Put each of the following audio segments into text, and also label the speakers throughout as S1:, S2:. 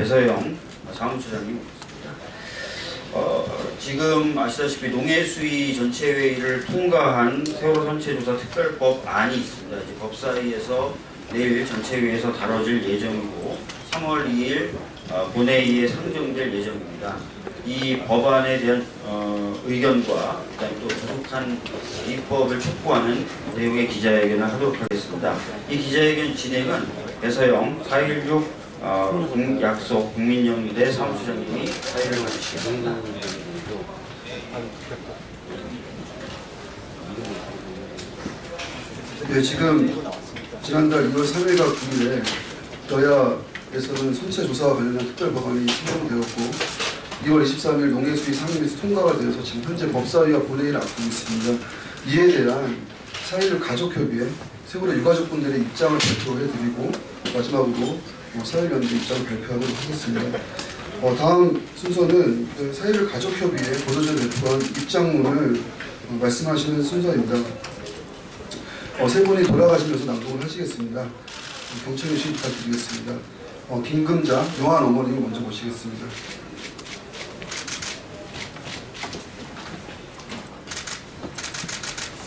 S1: 배서영 사무처장님 오셨습니다. 지금 아시다시피 농해수위 전체회의를 통과한 세월호 선체조사 특별법안이 있습니다. 이제 법사위에서 내일 전체회의에서 다뤄질 예정이고 3월 2일 본회의에 상정될 예정입니다. 이 법안에 대한 의견과 그다음에 또 부족한 입법을 촉구하는 내용의 기자회견을 하도록 하겠습니다. 이 기자회견 진행은 배서영 4.16 약속 국민영유대 사무처장님이 사회를 가주시겠습니다.
S2: 네, 지금 지난달 2월 3일과 9일에 여야에서는 선체조사와 관련한 특별법안이 상정되었고 2월 23일 농해수위 상임위에서 통과가 되어서 지금 현재 법사위와 본회의를 앞두고 있습니다. 이에 대한 4.16 가족협의회 세월호 유가족분들의 입장을 발표해드리고 마지막으로 4.16 연대 입장을 발표하도록 하겠습니다. 다음 순서는 4.16 가족협의회 보도자를 발표한 입장문을 말씀하시는 순서입니다. 세 분이 돌아가시면서 낭독을 하시겠습니다. 경청해 주시기 부탁드리겠습니다. 김금자, 용한 어머님을 먼저 모시겠습니다.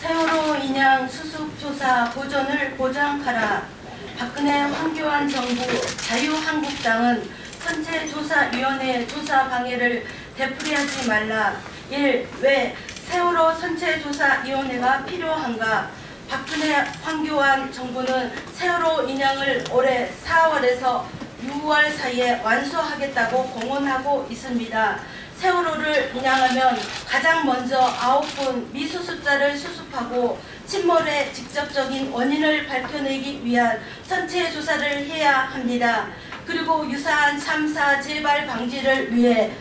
S3: 세월호 인양 수습 조사 보존을 보장하라. 박근혜 황교안 정부 자유한국당은 선체조사위원회 조사 방해를 되풀이하지 말라. 1. 왜 세월호 선체조사위원회가 필요한가? 박근혜 황교안 정부는 세월호 인양을 올해 4월에서 6월 사이에 완수하겠다고 공언하고 있습니다. 세월호를 인양하면 가장 먼저 9분 미수습자를 수습하고 침몰의 직접적인 원인을 밝혀내기 위한 선체조사를 해야 합니다. 그리고 유사한 참사 재발 방지를 위해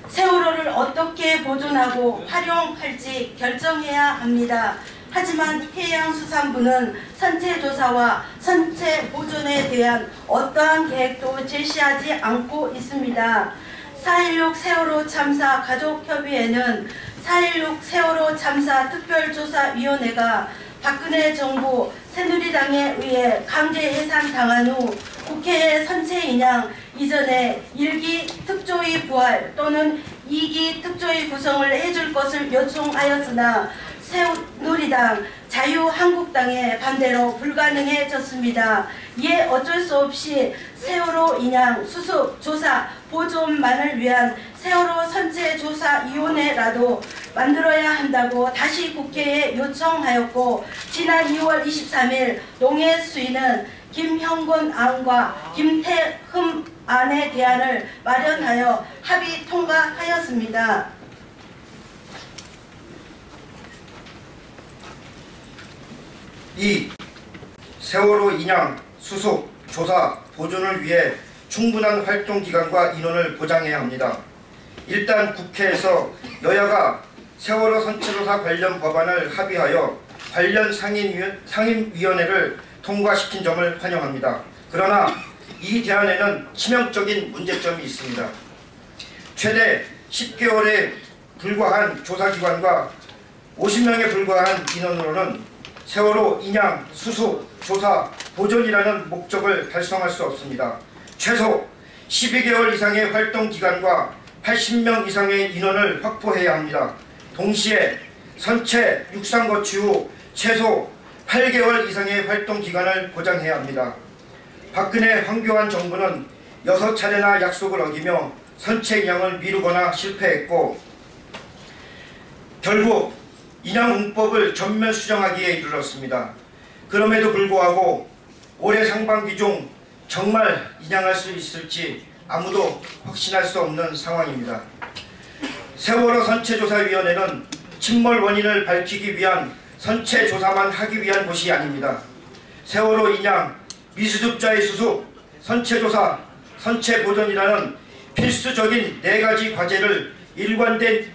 S3: 세월호를 어떻게 보존하고 활용할지 결정해야 합니다. 하지만 해양수산부는 선체조사와 선체보존에 대한 어떠한 계획도 제시하지 않고 있습니다. 4.16 세월호 참사 가족협의회는 4.16 세월호 참사 특별조사위원회가 박근혜 정부 새누리당에 의해 강제 해산당한 후 국회에 선체인양 이전에 1기 특조위 부활 또는 2기 특조위 구성을 해줄 것을 요청하였으나 새누리당, 자유한국당의 반대로 불가능해졌습니다. 이에 어쩔 수 없이 세월호 인양, 수습, 조사, 보존만을 위한 세월호 선체조사위원회라도 만들어야 한다고 다시 국회에 요청하였고 지난 2월 23일 농해수위는 김형곤 안과 김태흠 안의 대안을 마련하여 합의 통과하였습니다.
S4: 2. 세월호 인양, 수습, 조사, 보존을 위해 충분한 활동기간과 인원을 보장해야 합니다. 일단 국회에서 여야가 세월호 선체조사 관련 법안을 합의하여 관련 상임위원회를 통과시킨 점을 환영합니다. 그러나 이 대안에는 치명적인 문제점이 있습니다. 최대 10개월에 불과한 조사기관과 50명에 불과한 인원으로는 세월호 인양, 수습, 조사, 보존이라는 목적을 달성할 수 없습니다. 최소 12개월 이상의 활동기간과 80명 이상의 인원을 확보해야 합니다. 동시에 선체 육상 거치 후 최소 8개월 이상의 활동기간을 보장해야 합니다. 박근혜 황교안 정부는 6차례나 약속을 어기며 선체 인양을 미루거나 실패했고 결국 인양운법을 전면 수정하기에 이르렀습니다. 그럼에도 불구하고 올해 상반기 중 정말 인양할 수 있을지 아무도 확신할 수 없는 상황입니다. 세월호 선체조사위원회는 침몰 원인을 밝히기 위한 선체조사만 하기 위한 곳이 아닙니다. 세월호 인양, 미수습자의 수습, 선체조사, 선체보존이라는 필수적인 4가지 과제를 일관된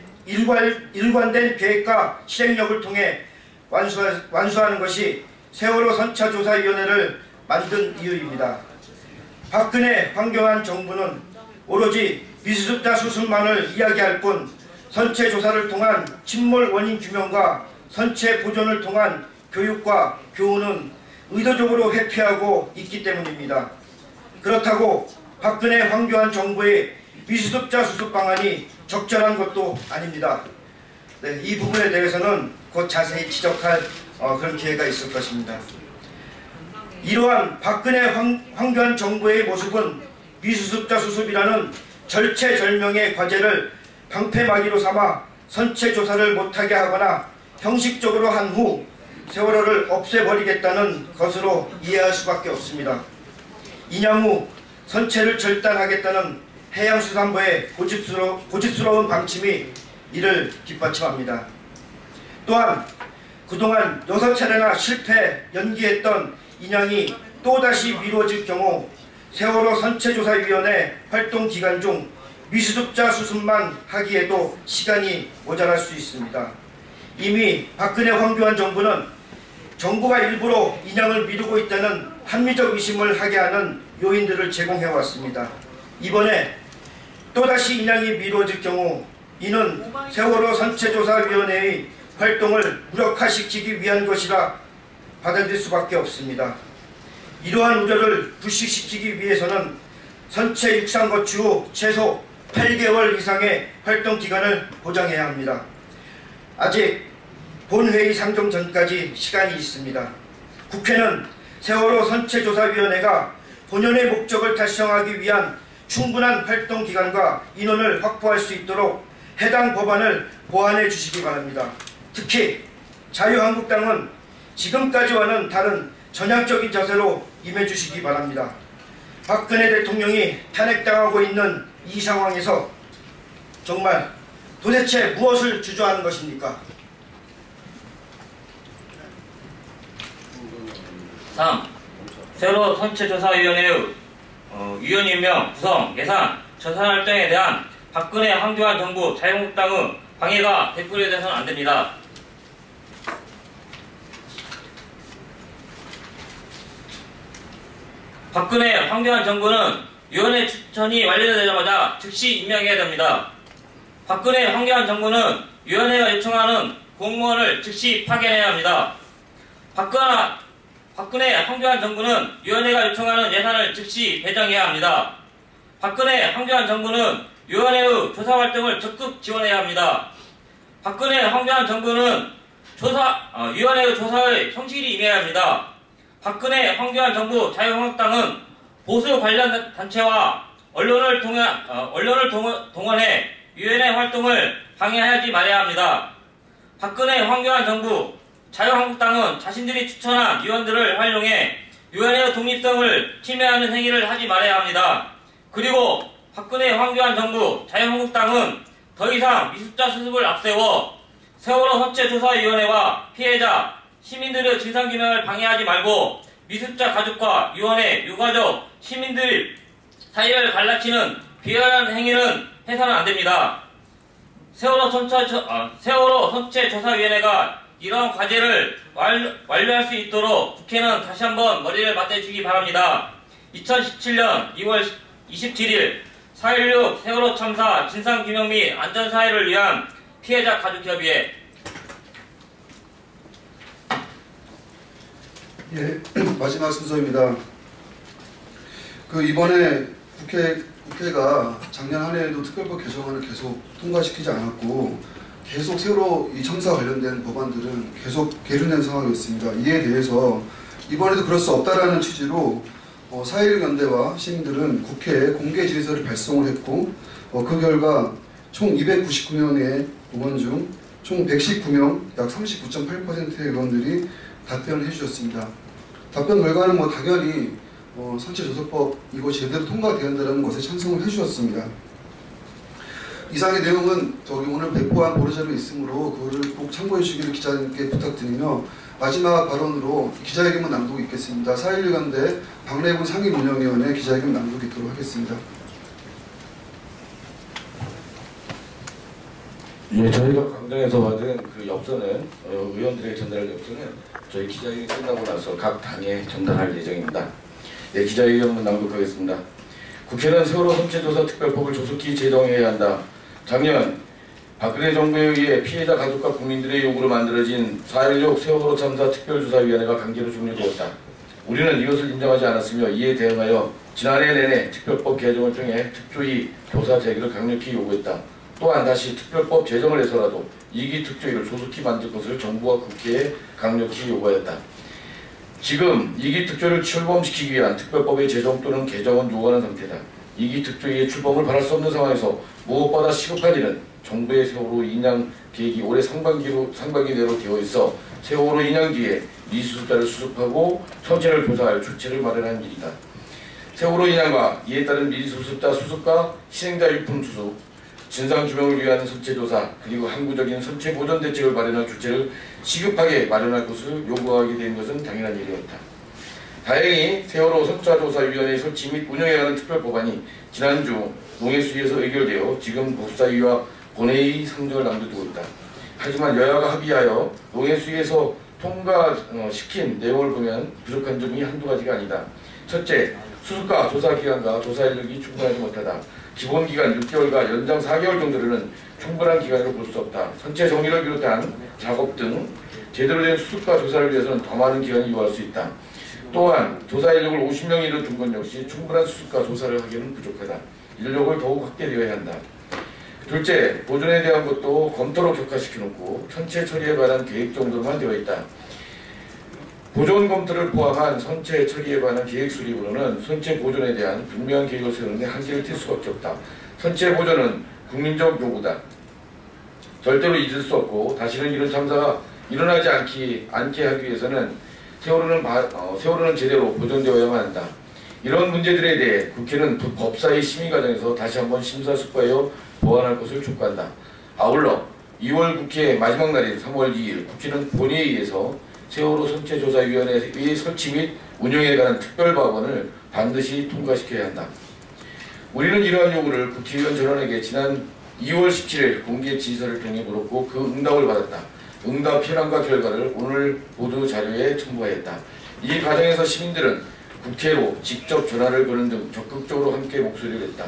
S4: 계획과 실행력을 통해 완수하는 것이 세월호 선체조사위원회를 만든 이유입니다. 박근혜 황교안 정부는 오로지 미수습자 수습만을 이야기할 뿐 선체조사를 통한 침몰 원인 규명과 선체보존을 통한 교육과 교훈은 의도적으로 회피하고 있기 때문입니다. 그렇다고 박근혜 황교안 정부의 미수습자 수습 방안이 적절한 것도 아닙니다. 네, 이 부분에 대해서는 곧 자세히 지적할 그런 기회가 있을 것입니다. 이러한 박근혜 황교안 정부의 모습은 미수습자 수습이라는 절체절명의 과제를 방패막이로 삼아 선체 조사를 못하게 하거나 형식적으로 한 후 세월호를 없애버리겠다는 것으로 이해할 수밖에 없습니다. 이념 후 선체를 절단하겠다는 해양수산부의 고집스러운 방침이 이를 뒷받침합니다. 또한 그동안 6차례나 실패, 연기했던 인양이 또다시 미뤄질 경우 세월호 선체조사위원회 활동 기간 중 미수습자 수습만 하기에도 시간이 모자랄 수 있습니다. 이미 박근혜 황교안 정부는 정부가 일부러 인양을 미루고 있다는 합리적 의심을 하게 하는 요인들을 제공해왔습니다. 이번에 또다시 인양이 미뤄질 경우 이는 세월호 선체조사위원회의 활동을 무력화시키기 위한 것이라 받아들일 수밖에 없습니다. 이러한 우려를 불식시키기 위해서는 선체 육상 거치 후 최소 8개월 이상의 활동 기간을 보장해야 합니다. 아직 본회의 상정 전까지 시간이 있습니다. 국회는 세월호 선체조사위원회가 본연의 목적을 달성하기 위한 충분한 활동 기간과 인원을 확보할 수 있도록 해당 법안을 보완해 주시기 바랍니다. 특히 자유한국당은 지금까지와는 다른 전향적인 자세로 임해 주시기 바랍니다. 박근혜 대통령이 탄핵당하고 있는 이 상황에서 정말 도대체 무엇을 주저하는 것입니까?
S5: 3. 세월호 선체조사위원회의 위원 임명, 구성, 예산, 전산활동에 대한 박근혜 황교안 정부 자유한국당의 방해가 되풀이돼서는 안됩니다. 박근혜 황교안 정부는 위원회 추천이 완료되자마자 즉시 임명해야 됩니다. 박근혜 황교안 정부는 위원회가 요청하는 공무원을 즉시 파견해야 합니다. 박근혜 황교안 정부는 위원회가 요청하는 예산을 즉시 배정해야 합니다. 박근혜 황교안 정부는 위원회의 조사활동을 적극 지원해야 합니다. 박근혜 황교안 정부는 위원회의 조사의 성실히 임해야 합니다. 박근혜 황교안 정부 자유한국당은 보수 관련 단체와 언론을 동원해 위원회 활동을 방해하지 말아야 합니다. 박근혜 황교안 정부 자유한국당은 자신들이 추천한 위원들을 활용해 위원회의 독립성을 침해하는 행위를 하지 말아야 합니다. 그리고 박근혜 황교안 정부 자유한국당은 더 이상 미수습자 수습을 앞세워 세월호 선체조사위원회와 피해자, 시민들의 진상규명을 방해하지 말고 미수습자 가족과 위원회, 유가족, 시민들 사이를 갈라치는 비열한 행위는 해서는 안됩니다. 세월호 선체조사위원회가 이러한 과제를 완료할 수 있도록 국회는 다시 한번 머리를 맞대주기 바랍니다. 2017년 2월 27일 4.16 세월호 참사 진상규명 및 안전사회를 위한 피해자 가족협의회.
S2: 예, 마지막 순서입니다. 이번에 국회가 작년 한 해에도 특별법 개정안을 계속 통과시키지 않았고 계속 세월호 이 참사 관련된 법안들은 계속 계류된 상황이었습니다. 이에 대해서 이번에도 그럴 수 없다라는 취지로 4.16 연대와 시민들은 국회에 공개 질서를 발송을 했고 그 결과 총 299명의 의원 중 총 119명, 약 39.8%의 의원들이 답변을 해주셨습니다. 답변 결과는 당연히 선체조사법 이것이 제대로 통과되었다는 것에 찬성을 해주셨습니다. 이상의 내용은 오늘 배포한 보도자료에 있으므로 그거를 꼭 참고해 주시기를 기자님께 부탁드리며 마지막 발언으로 기자회견문 낭독이 있겠습니다. 4.16 연대 박래군 상임운영위원회 기자회견 낭독이 있도록 하겠습니다.
S6: 예, 저희가 광장에서 받은 그 엽서는 의원들에게 전달할 엽서는 저희 기자회견이 끝나고 나서 각 당에 전달할 예정입니다. 예, 기자회견문 낭독하겠습니다. 국회는 세월호 선체조사 특별법을 조속히 제정해야 한다. 작년 박근혜 정부에 의해 피해자 가족과 국민들의 요구로 만들어진 4.16 세월호 참사 특별조사위원회가 강제로 종료되었다. 우리는 이것을 인정하지 않았으며 이에 대응하여 지난해 내내 특별법 개정을 통해 특조위 교사 제기를 강력히 요구했다. 또한 다시 특별법 제정을 해서라도 2기 특조위를 조속히 만들 것을 정부와 국회에 강력히 요구하였다. 지금 2기 특조위를 출범시키기 위한 특별법의 제정 또는 개정은 요구하는 상태다. 2기 특조위의 출범을 바랄 수 없는 상황에서 무엇보다 시급한 일은 정부의 세월호 인양 계획이 올해 상반기 내로 되어 있어 세월호 인양 뒤에 미수습자를 수습하고 선체를 조사할 조치를 마련하는 일이다. 세월호 인양과 이에 따른 미수습자 수습과 희생자 유품 수습, 진상규명을 위한 선체조사, 그리고 항구적인 선체 보존 대책을 마련할 조치를 시급하게 마련할 것을 요구하게 된 것은 당연한 일이었다. 다행히 세월호 선차조사위원회 설치 및 운영에 관한 특별법안이 지난주 농해수위에서 의결되어 지금 법사위와 본회의 상정을 남겨두고 있다. 하지만 여야가 합의하여 농해수위에서 통과시킨 내용을 보면 부족한 점이 한두 가지가 아니다. 첫째, 수습과 조사기간과 조사 인력이 충분하지 못하다. 기본기간 6개월과 연장 4개월 정도로는 충분한 기간으로 볼 수 없다. 선체 정리를 비롯한 작업 등 제대로 된 수습과 조사를 위해서는 더 많은 기간이 요구할 수 있다. 또한 조사 인력을 50명 이를 둔 것 역시 충분한 수습과 조사를 하기에는 부족하다. 인력을 더욱 확대되어야 한다. 둘째, 보존에 대한 것도 검토로 격화시켜놓고 선체 처리에 관한 계획 정도만 되어 있다. 보존 검토를 포함한 선체 처리에 관한 계획 수립으로는 선체 보존에 대한 분명한 계획을 세우는 데 한계를 띌 수밖에 없다. 선체 보존은 국민적 요구다. 절대로 잊을 수 없고 다시는 이런 참사가 일어나지 않게 하기 위해서는 세월호는 제대로 보존되어야만 한다. 이런 문제들에 대해 국회는 법사위 심의 과정에서 다시 한번 심사숙고하여 보완할 것을 촉구한다. 아울러 2월 국회 마지막 날인 3월 2일 국회는 본회의에서 세월호 선체조사위원회의 설치 및 운영에 관한 특별법안을 반드시 통과시켜야 한다. 우리는 이러한 요구를 국회의원 전원에게 지난 2월 17일 공개 지시서를 통해 물었고 그 응답을 받았다. 응답 현황과 결과를 오늘 보도 자료에 첨부하였다. 이 과정에서 시민들은 국회로 직접 전화를 거는 등 적극적으로 함께 목소리를 냈다.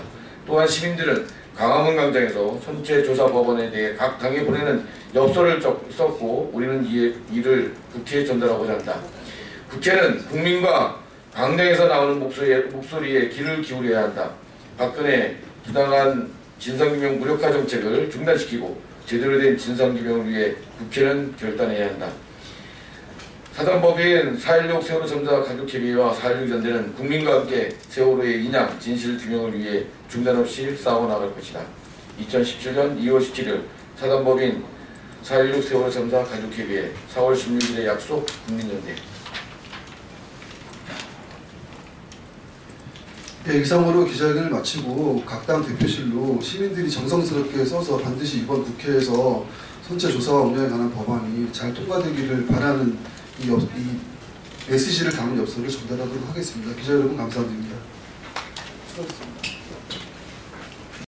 S6: 또한 시민들은 광화문 광장에서 선체조사법원에 대해 각 당에 보내는 엽서를 썼고 우리는 이를 국회에 전달하고자 한다. 국회는 국민과 광장에서 나오는 목소리에 귀를 기울여야 한다. 박근혜 부당한 진상규명 무력화 정책을 중단시키고 제대로 된 진상규명을 위해 국회는 결단해야 한다. 사단법인 4.16 세월호 참사 가족협의회와 4.16 연대는 국민과 함께 세월호의 인양, 진실 규명을 위해 중단 없이 싸워나갈 것이다. 2017년 2월 17일 사단법인 4.16 세월호 참사 가족협의회 4월 16일의 약속 국민연대.
S2: 네, 이상으로 기자회견을 마치고 각 당 대표실로 시민들이 정성스럽게 써서 반드시 이번 국회에서 선체조사와 운영에 관한 법안이 잘 통과되기를 바라는 이 메시지를 담은 엽서를 전달하도록 하겠습니다. 기자 여러분 감사드립니다. 수고하셨습니다.